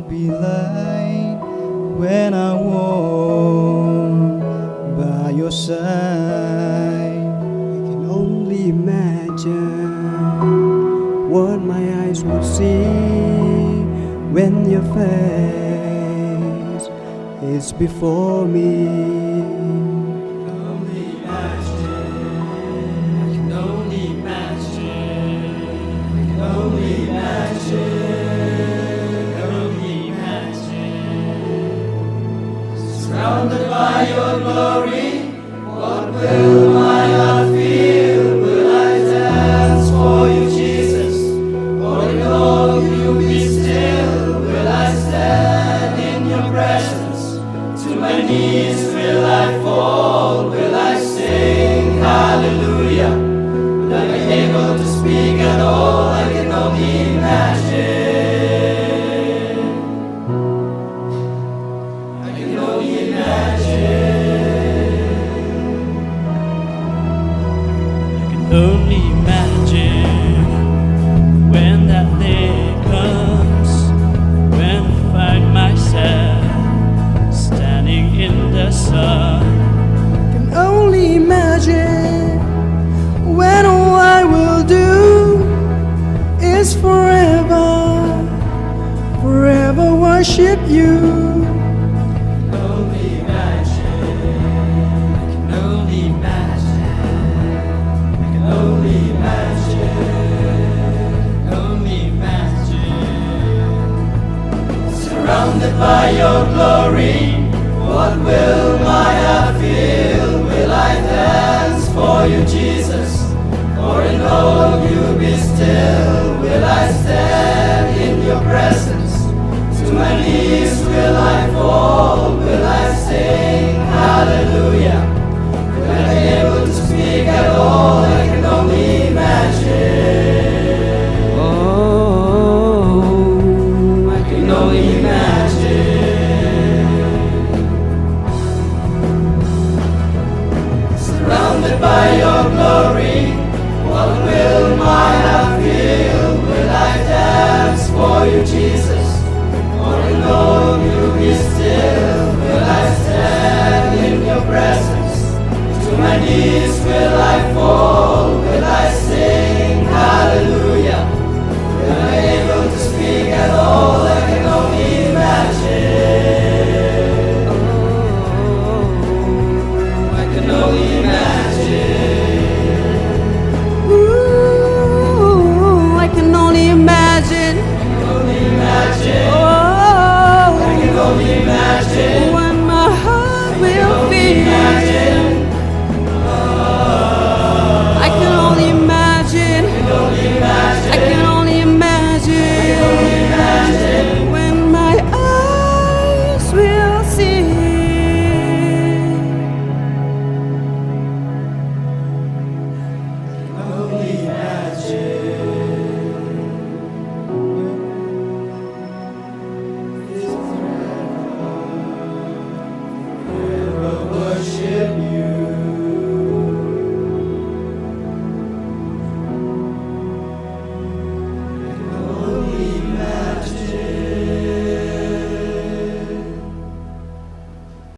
be like when I walk by your side. I can only imagine what my eyes would see when your face is before me. Surrounded by your glory, what will my heart feel? Will I dance for you, Jesus? Or in all you be still? Will I stand in your presence? To my knees will I fall? Will I sing hallelujah? Will I be able to speak at all? I can only imagine. Only imagine when that day comes, when I find myself standing in the sun. Can only imagine when all I will do is forever, forever worship you. Surrounded by your glory, what will my heart feel? Will I dance for you, Jesus? Or in all you be still? Will I stand in your presence? To my knees will I fall?